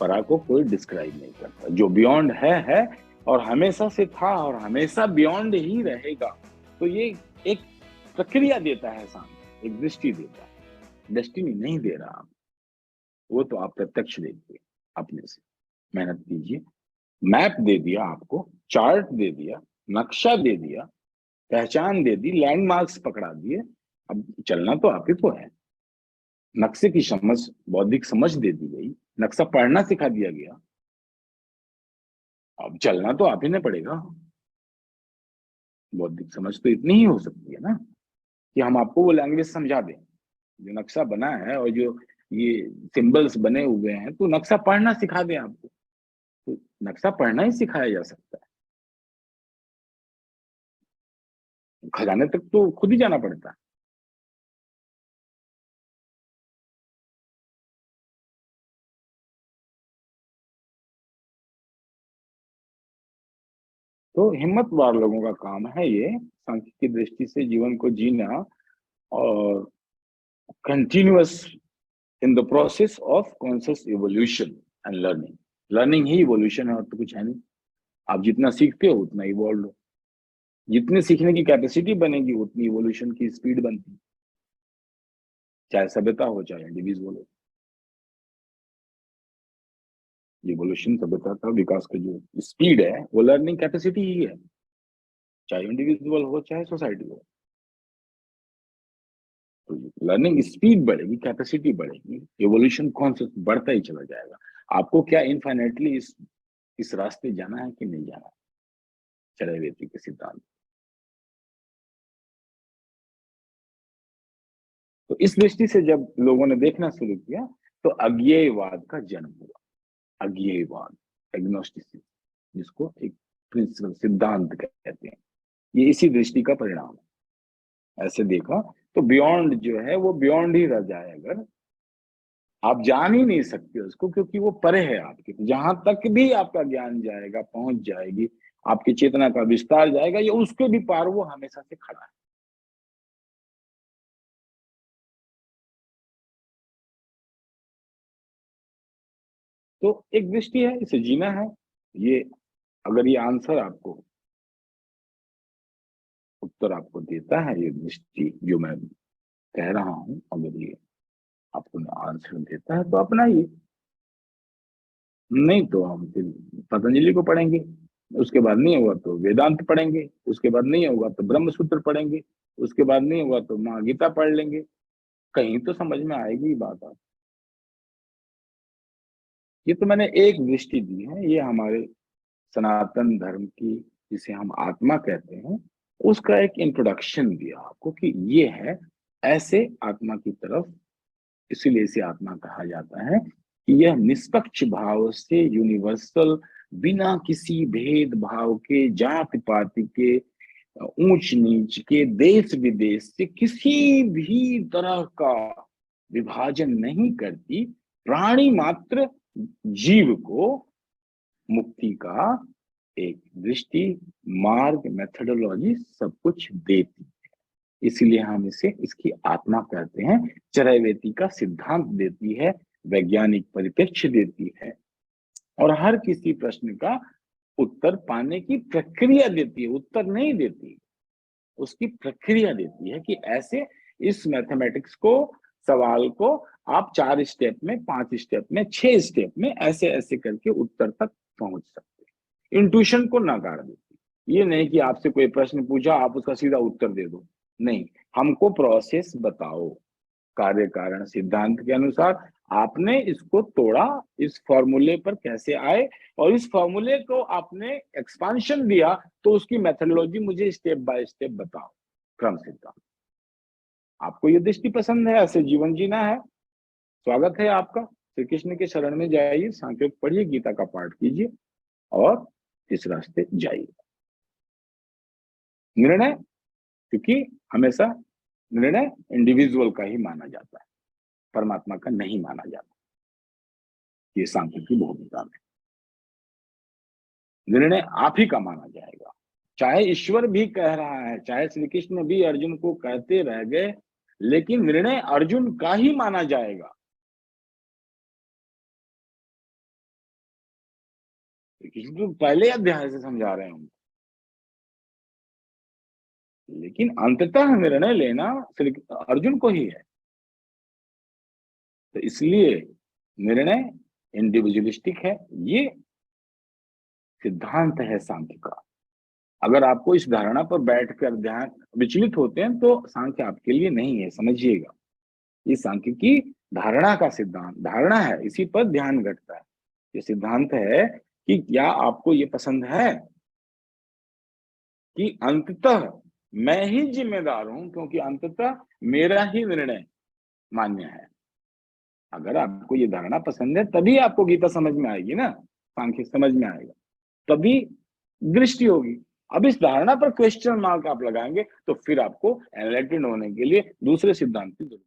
परा को कोई डिस्क्राइब नहीं करता। जो बियॉन्ड है और हमेशा से था और हमेशा बियॉन्ड ही रहेगा। तो ये एक प्रक्रिया देता है सामने, एक दृष्टि देता है, डेस्टिनी नहीं दे रहा। वो तो आप प्रत्यक्ष देखिए अपने से, मेहनत कीजिए। मैप दे दिया आपको, चार्ट दे दिया, नक्शा दे दिया, पहचान दे दी, लैंडमार्क्स पकड़ा दिए। अब चलना तो आप ही को है। नक्शे की समझ, बौद्धिक समझ दे दी गई, नक्शा पढ़ना सिखा दिया गया। अब चलना तो आप ही ने पड़ेगा। बौद्धिक समझ तो इतनी ही हो सकती है ना, कि हम आपको वो लैंग्वेज समझा दें। जो नक्शा बना है और जो ये सिंबल्स बने हुए हैं, तो नक्शा पढ़ना सिखा दें आपको। तो नक्शा पढ़ना ही सिखाया जा सकता है, खजाने तक तो खुद ही जाना पड़ता है। तो हिम्मतवार लोगों का काम है ये, सांख्यिकी दृष्टि से जीवन को जीना, और continuous in the process of conscious evolution and learning. Learning he evolution है, और तो कुछ है नहीं। आप जितना सीखते हो उतना इवॉल्व हो। जितनी सीखने की कैपेसिटी बनेगी उतनी इवोल्यूशन की स्पीड बनती है, चाहे सभ्यता हो चाहे इंडिविजुअल हो। इवोल्यूशन, सभ्यता का विकास का जो स्पीड है वो लर्निंग कैपेसिटी ही है, चाहे इंडिविजुअल हो चाहे सोसाइटी हो। तो लर्निंग स्पीड बढ़ेगी, कैपेसिटी बढ़ेगी, इवोल्यूशन कॉन्सेप्ट बढ़ता ही चला जाएगा। आपको क्या इनफाइनेटली इस रास्ते जाना है कि नहीं जाना है, चरैवेति के सिद्धांत। तो इस दृष्टि से जब लोगों ने देखना शुरू किया, तो अज्ञेयवाद का जन्म हुआ। अज्ञेयवाद, एग्नोस्टिसिज्म, जिसको एक प्रिंसिपल सिद्धांत कहते हैं, ये इसी दृष्टि का परिणाम है। ऐसे देखा तो बियॉन्ड जो है वो बियॉन्ड ही रह जाए, अगर आप जान ही नहीं सकते उसको, क्योंकि वो परे है आपके। जहां तक भी आपका ज्ञान जाएगा, पहुंच जाएगी, आपकी चेतना का विस्तार जाएगा, या उसके भी पार वो हमेशा से खड़ा है। तो एक दृष्टि है, इसे जीना है। ये अगर ये आंसर आपको, उत्तर आपको देता है, ये दृष्टि जो मैं कह रहा हूं, अगर ये आपको आंसर देता है तो अपनाइए। नहीं तो हम फिर पतंजलि को पढ़ेंगे, उसके बाद नहीं होगा तो वेदांत पढ़ेंगे, उसके बाद नहीं होगा तो ब्रह्म सूत्र पढ़ेंगे, उसके बाद नहीं होगा तो माँ गीता पढ़ लेंगे। कहीं तो समझ में आएगी बात। आप, ये तो मैंने एक दृष्टि दी है, ये हमारे सनातन धर्म की, जिसे हम आत्मा कहते हैं, उसका एक इंट्रोडक्शन दिया आपको कि ये है ऐसे आत्मा की तरफ। इसीलिए इसे आत्मा कहा जाता है कि यह निष्पक्ष भाव से यूनिवर्सल, बिना किसी भेदभाव के, जात पाति के, ऊंच नीच के, देश विदेश से किसी भी तरह का विभाजन नहीं करती। प्राणी मात्र जीव को मुक्ति का एक दृष्टि, मार्ग, मेथोडोलॉजी सब कुछ देती। इसीलिए हम इसे इसकी आत्मा कहते हैं। चरैवेति का सिद्धांत देती है, वैज्ञानिक परिप्रेक्ष्य देती है, और हर किसी प्रश्न का उत्तर पाने की प्रक्रिया देती है। उत्तर नहीं देती, उसकी प्रक्रिया देती है कि ऐसे इस मैथमेटिक्स को, सवाल को आप 4 स्टेप में, 5 स्टेप में, 6 स्टेप में ऐसे ऐसे करके उत्तर तक पहुंच सकते हैं। इंट्यूशन को नकार देती। ये नहीं कि आपसे कोई प्रश्न पूछा आप उसका सीधा उत्तर दे दो, नहीं, हमको प्रोसेस बताओ। कार्य कारण सिद्धांत के अनुसार आपने इसको तोड़ा, इस फॉर्मूले पर कैसे आए, और इस फॉर्मूले को आपने एक्सपांशन दिया, तो उसकी मेथोडोलॉजी मुझे स्टेप बाय स्टेप बताओ, क्रम सिद्धांत। आपको ये दृष्टि पसंद है, ऐसे जीवन जीना है, स्वागत है आपका। श्री कृष्ण के शरण में जाइए, सांख्य पढ़िए, गीता का पाठ कीजिए, और इस रास्ते जाइए। निर्णय, क्योंकि हमेशा निर्णय इंडिविजुअल का ही माना जाता है, परमात्मा का नहीं माना जाता। ये सांख्य की भूमिका में निर्णय आप ही का माना जाएगा। चाहे ईश्वर भी कह रहा है, चाहे श्री कृष्ण भी अर्जुन को कहते रह गए, लेकिन निर्णय अर्जुन का ही माना जाएगा। कृष्ण तो पहले अध्याय से समझा रहे होंगे, लेकिन अंततः निर्णय लेना श्री अर्जुन को ही है। तो इसलिए निर्णय इंडिविजुअलिस्टिक है, ये सिद्धांत है सांख्य का। अगर आपको इस धारणा पर बैठकर ध्यान विचलित होते हैं तो सांख्य आपके लिए नहीं है, समझिएगा। ये सांख्य की धारणा का सिद्धांत, धारणा है, इसी पर ध्यान घटता है। ये सिद्धांत है कि क्या आपको ये पसंद है कि अंततः मैं ही जिम्मेदार हूं, क्योंकि अंततः मेरा ही निर्णय मान्य है। अगर आपको ये धारणा पसंद है तभी आपको गीता समझ में आएगी ना, सांख्य समझ में आएगा, तभी दृष्टि होगी। अब इस धारणा पर क्वेश्चन मार्क आप लगाएंगे तो फिर आपको एनलाइटेंड होने के लिए दूसरे सिद्धांत की जरूरत